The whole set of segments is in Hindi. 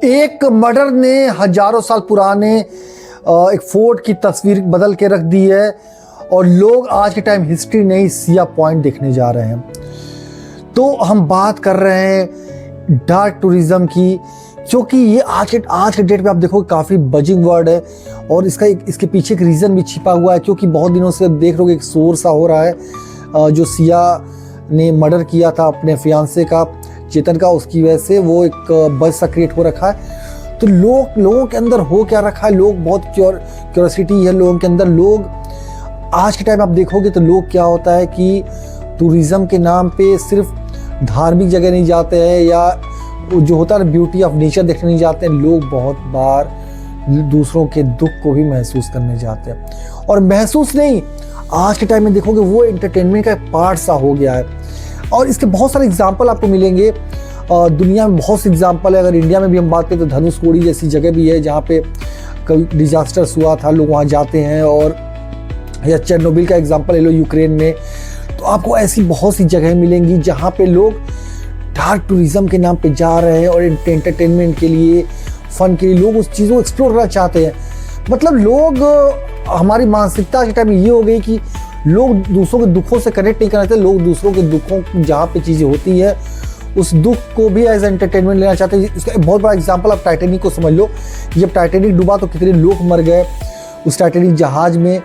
एक मर्डर ने हजारों साल पुराने एक फोर्ट की तस्वीर बदल के रख दी है और लोग आज के टाइम हिस्ट्री नहीं सिया पॉइंट देखने जा रहे हैं। तो हम बात कर रहे हैं डार्क टूरिज्म की, क्योंकि ये आज के डेट में आप देखो काफ़ी बजिंग वर्ड है और इसके पीछे एक रीज़न भी छिपा हुआ है। क्योंकि बहुत दिनों से देख रहे हो एक शोर सा हो रहा है जो सिया ने मर्डर किया था अपने फियांसे का, चेतन का, उसकी वजह से वो एक बज सा क्रिएट हो रखा है। तो लोगों के अंदर हो क्या रखा है, लोग बहुत क्यूरियोसिटी है लोगों के अंदर। लोग आज के टाइम आप देखोगे तो लोग क्या होता है कि टूरिज़्म के नाम पे सिर्फ धार्मिक जगह नहीं जाते हैं या जो होता है ब्यूटी ऑफ नेचर देखने नहीं जाते हैं, लोग बहुत बार दूसरों के दुख को भी महसूस करने जाते हैं। और महसूस नहीं, आज के टाइम में देखोगे वो एंटरटेनमेंट का पार्ट सा हो गया है। और इसके बहुत सारे एग्जाम्पल आपको मिलेंगे, दुनिया में बहुत से एग्जाम्पल है। अगर इंडिया में भी हम बात करें तो धनुषकोडी जैसी जगह भी है जहाँ पे कभी डिजास्टर्स हुआ था, लोग वहाँ जाते हैं। और या चेरनोबिल का एग्जाम्पल ले लो यूक्रेन में। तो आपको ऐसी बहुत सी जगह मिलेंगी जहाँ पे लोग डार्क टूरिज्म के नाम पे जा रहे हैं और एंटरटेनमेंट के लिए, फन के लिए लोग उस चीज़ को एक्सप्लोर करना चाहते हैं। मतलब लोग, हमारी मानसिकता के टाइम में ये हो गई कि लोग दूसरों के दुखों से कनेक्ट नहीं करना चाहते, लोग दूसरों के दुखों जहाँ पे चीज़ें होती है उस दुख को भी एज एंटरटेनमेंट लेना चाहते हैं। इसका एक बहुत बड़ा एग्जांपल आप टाइटैनिक को समझ लो। जब टाइटैनिक डूबा तो कितने लोग मर गए उस टाइटैनिक जहाज़ में,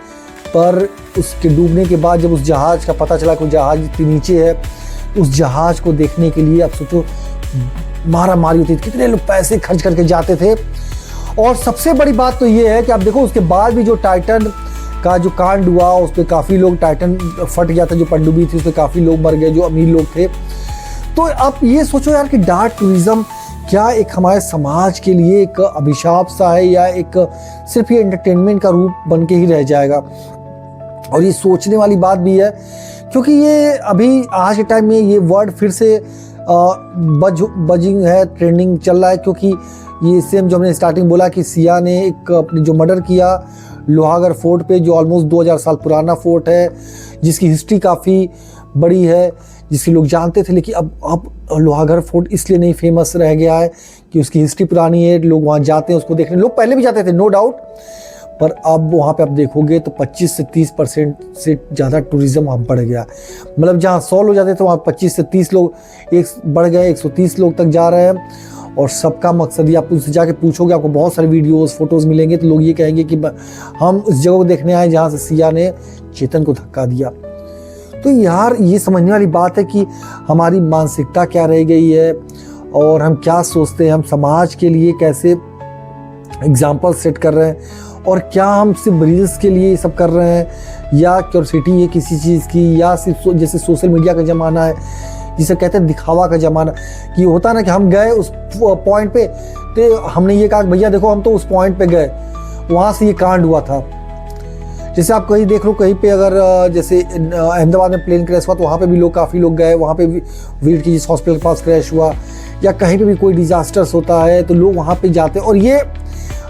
पर उसके डूबने के बाद जब उस जहाज़ का पता चला कि वो जहाज़ इतनी नीचे है, उस जहाज़ को देखने के लिए आप सोचो मारा मारी होती थी, कितने लोग पैसे खर्च करके जाते थे। और सबसे बड़ी बात तो ये है कि आप देखो उसके बाद भी जो टाइटन का जो कांड हुआ उस पर काफ़ी लोग, टाइटन फट गया था जो पनडुब्बी थी, उस पर काफ़ी लोग मर गए जो अमीर लोग थे। तो आप ये सोचो यार कि डार्क टूरिज्म क्या एक हमारे समाज के लिए एक अभिशाप सा है या एक सिर्फ ये एंटरटेनमेंट का रूप बन के ही रह जाएगा। और ये सोचने वाली बात भी है क्योंकि ये अभी आज के टाइम में ये वर्ड फिर से बजिंग है, ट्रेंडिंग चल रहा है। क्योंकि ये सेम जो हमने स्टार्टिंग बोला कि सिया ने एक अपनी जो मर्डर किया लोहागढ़ फोर्ट पे, जो ऑलमोस्ट 2000 साल पुराना फोर्ट है, जिसकी हिस्ट्री काफ़ी बड़ी है, जिसके लोग जानते थे। लेकिन अब लोहागढ़ फोर्ट इसलिए नहीं फेमस रह गया है कि उसकी हिस्ट्री पुरानी है, लोग वहाँ जाते हैं उसको देखने। लोग पहले भी जाते थे नो डाउट, पर अब वहाँ पे आप देखोगे तो 25 से 30% से ज़्यादा टूरिज़्म वहाँ बढ़ गया। मतलब जहाँ 100 लोग जाते थे वहाँ 25 से 30 लोग एक बढ़ गए, 130 लोग तक जा रहे हैं। और सबका मकसद ही, आप उनसे जाके पूछोगे आपको बहुत सारे वीडियोस फोटोज़ मिलेंगे तो लोग ये कहेंगे कि हम उस जगह को देखने आए जहाँ से सिया ने चेतन को धक्का दिया। तो यार ये समझने वाली बात है कि हमारी मानसिकता क्या रह गई है और हम क्या सोचते हैं, हम समाज के लिए कैसे एग्जाम्पल सेट कर रहे हैं और क्या हम सिर्फ रील्स के लिए ये सब कर रहे हैं या क्यूरियोसिटी है किसी चीज़ की, या सिर्फ जैसे सोशल मीडिया का ज़माना है जिसे कहते हैं दिखावा का ज़माना। कि होता ना कि हम गए उस पॉइंट पे तो हमने ये कहा भैया देखो हम तो उस पॉइंट पे गए, वहाँ से ये कांड हुआ था। जैसे आप कहीं देख लो, कहीं पे अगर जैसे अहमदाबाद में प्लेन क्रैश हुआ तो वहाँ पे भी लोग, काफ़ी लोग गए, वहाँ पे भी विजिट की, जिस हॉस्पिटल के पास क्रैश हुआ, या कहीं पे भी कोई डिजास्टर्स होता है तो लोग वहाँ पे जाते हैं। और ये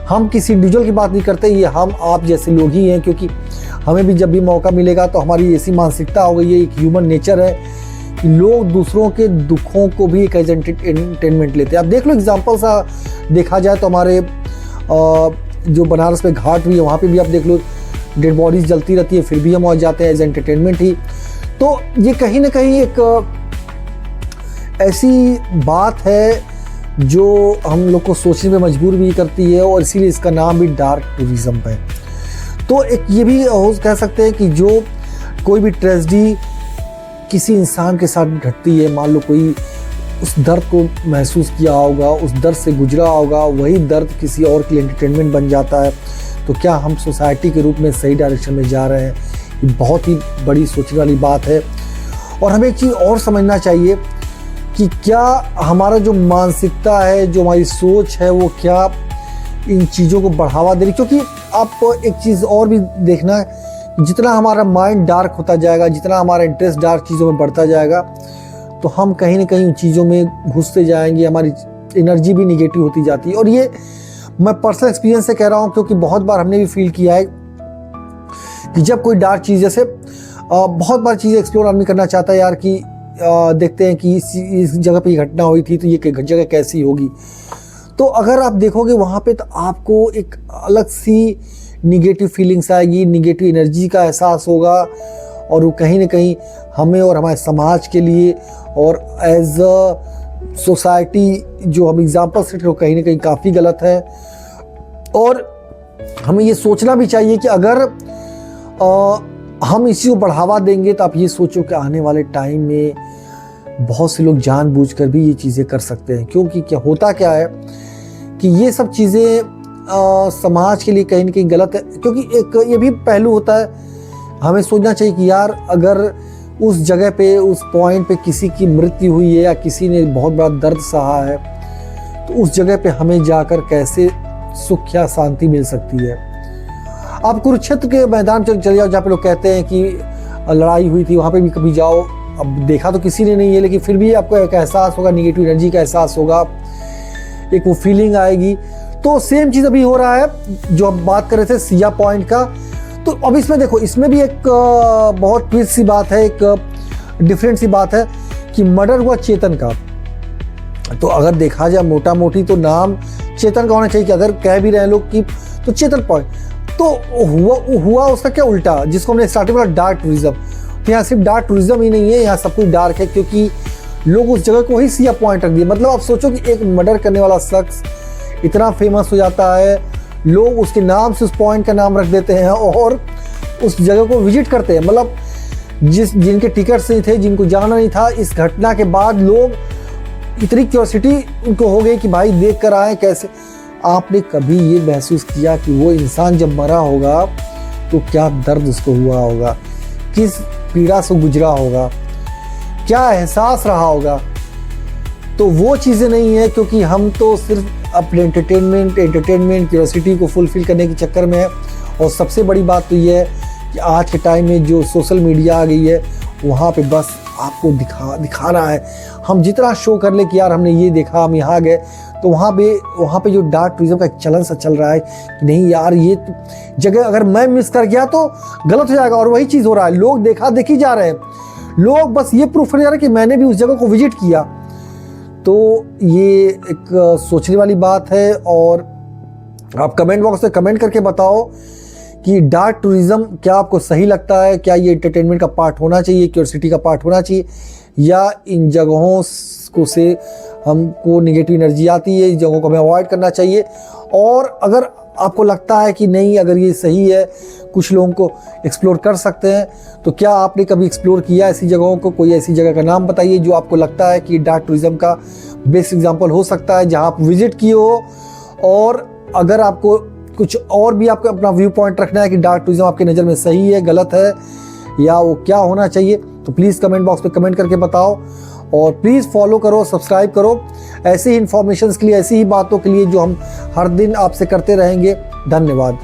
हम किसी इंडिविजुअल की बात नहीं करते, ये हम आप जैसे लोग ही हैं। क्योंकि हमें भी जब भी मौका मिलेगा तो हमारी ऐसी मानसिकता हो गई है, एक ह्यूमन नेचर है कि लोग दूसरों के दुखों को भी एक एंटरटेनमेंट लेते हैं। आप देख लो एग्जाम्पल सा देखा जाए तो हमारे जो बनारस में घाट हुई है वहाँ पे भी आप देख लो डेड बॉडीज जलती रहती है, फिर भी हम वहाँ जाते हैं एज एंटरटेनमेंट ही। तो ये कहीं ना कहीं एक ऐसी बात है जो हम लोग को सोचने में मजबूर भी करती है और इसीलिए इसका नाम भी डार्क टूरिज्म है। तो एक ये भी कह सकते हैं कि जो कोई भी ट्रेजेडी किसी इंसान के साथ घटती है, मान लो कोई उस दर्द को महसूस किया होगा, उस दर्द से गुजरा होगा, वही दर्द किसी और के लिए एंटरटेनमेंट बन जाता है। तो क्या हम सोसाइटी के रूप में सही डायरेक्शन में जा रहे हैं? ये बहुत ही बड़ी सोचने वाली बात है। और हमें एक चीज़ और समझना चाहिए कि क्या हमारा जो मानसिकता है, जो हमारी सोच है, वो क्या इन चीज़ों को बढ़ावा दे रही। क्योंकि आप एक चीज़ और भी देखना, जितना हमारा माइंड डार्क होता जाएगा, जितना हमारा इंटरेस्ट डार्क चीज़ों में बढ़ता जाएगा, तो हम कहीं ना कहीं उन चीज़ों में घुसते जाएंगे, हमारी एनर्जी भी निगेटिव होती जाती है। और ये मैं पर्सनल एक्सपीरियंस से कह रहा हूँ क्योंकि बहुत बार हमने भी फील किया है कि जब कोई डार्क चीज़, जैसे बहुत बार चीज़ें एक्सप्लोर आदमी करना चाहता है यार कि देखते हैं कि इस जगह पे ये घटना हुई थी तो ये जगह कैसी होगी। तो अगर आप देखोगे वहाँ पे तो आपको एक अलग सी निगेटिव फीलिंग्स आएगी, निगेटिव एनर्जी का एहसास होगा, और वो कहीं ना कहीं हमें और हमारे समाज के लिए और एज अ सोसाइटी जो हम एग्जाम्पल सेट हो कहीं ना कहीं काफ़ी गलत है। और हमें ये सोचना भी चाहिए कि अगर हम इसी को बढ़ावा देंगे तो आप ये सोचो कि आने वाले टाइम में बहुत से लोग जानबूझकर भी ये चीज़ें कर सकते हैं। क्योंकि क्या होता क्या है कि ये सब चीज़ें समाज के लिए कहीं ना कहीं गलत है। क्योंकि एक ये भी पहलू होता है, हमें सोचना चाहिए कि यार अगर उस जगह पे उस पॉइंट पे किसी की मृत्यु हुई है या किसी ने बहुत बड़ा दर्द सहा है, तो उस जगह पे हमें जाकर कैसे सुख या शांति मिल सकती है। आप कुरुक्षेत्र के मैदान चले जाओ जहाँ पे लोग कहते हैं कि लड़ाई हुई थी, वहाँ पे भी कभी जाओ। अब देखा तो किसी ने नहीं है, लेकिन फिर भी आपको एक एहसास होगा, निगेटिव एनर्जी का एहसास होगा, एक वो फीलिंग आएगी। तो सेम चीज़ अभी हो रहा है जो हम बात कर रहे थे सिया पॉइंट का। तो अब इसमें देखो, इसमें भी एक बहुत ट्विस्ट सी बात है, एक डिफरेंट सी बात है कि मर्डर हुआ चेतन का। तो अगर देखा जाए मोटा मोटी तो नाम चेतन का होना चाहिए कि अगर कह भी रहे हैं लोग कि तो चेतन पॉइंट, तो हुआ उसका क्या उल्टा, जिसको हमने स्टार्टिंग में डार्क टूरिज्म। तो यहाँ सिर्फ डार्क टूरिज्म ही नहीं है, यहाँ सब कुछ डार्क है, क्योंकि लोग उस जगह को ही सिया पॉइंट रख दिए। मतलब आप सोचो कि एक मर्डर करने वाला शख्स इतना फेमस हो जाता है, लोग उसके नाम से उस पॉइंट का नाम रख देते हैं और उस जगह को विजिट करते हैं। मतलब जिनके टिकट्स नहीं थे, जिनको जाना नहीं था, इस घटना के बाद लोग इतनी क्यूरियोसिटी उनको हो गई कि भाई देख कर आए कैसे। आपने कभी ये महसूस किया कि वो इंसान जब मरा होगा तो क्या दर्द उसको हुआ होगा, किस पीड़ा से गुजरा होगा, क्या एहसास रहा होगा? तो वो चीज़ें नहीं है, क्योंकि हम तो सिर्फ अपने एंटरटेनमेंट क्यूरियोसिटी को फुलफिल करने के चक्कर में है। और सबसे बड़ी बात तो ये है कि आज के टाइम में जो सोशल मीडिया आ गई है, वहाँ पे बस आपको दिखाना है। हम जितना शो कर ले कि यार हमने ये देखा, हम यहाँ गए, तो वहाँ पे जो डार्क टूरिज्म का एक चलन सा चल रहा है कि नहीं यार ये जगह अगर मैं मिस कर गया तो गलत हो जाएगा। और वही चीज़ हो रहा है, लोग देखी जा रहे हैं, लोग बस ये प्रूफ कर जा रहे हैं कि मैंने भी उस जगह को विजिट किया। तो ये एक सोचने वाली बात है। और आप कमेंट बॉक्स में कमेंट करके बताओ कि डार्क टूरिज्म क्या आपको सही लगता है, क्या ये एंटरटेनमेंट का पार्ट होना चाहिए, क्यूरियोसिटी का पार्ट होना चाहिए, या इन जगहों को से हमको निगेटिव एनर्जी आती है, इस जगहों को हमें अवॉइड करना चाहिए। और अगर आपको लगता है कि नहीं अगर ये सही है, कुछ लोगों को एक्सप्लोर कर सकते हैं, तो क्या आपने कभी एक्सप्लोर किया ऐसी जगहों को? कोई ऐसी जगह का नाम बताइए जो आपको लगता है कि डार्क टूरिज्म का बेस्ट एग्जांपल हो सकता है, जहां आप विजिट किए हो। और अगर आपको कुछ और भी आपको अपना व्यू पॉइंट रखना है कि डार्क टूरिज्म आपकी नज़र में सही है, गलत है, या वो क्या होना चाहिए, तो प्लीज़ कमेंट बॉक्स में कमेंट करके बताओ। और प्लीज़ फॉलो करो, सब्सक्राइब करो ऐसी ही इन्फॉर्मेशन के लिए, ऐसी ही बातों के लिए जो हम हर दिन आपसे करते रहेंगे। धन्यवाद।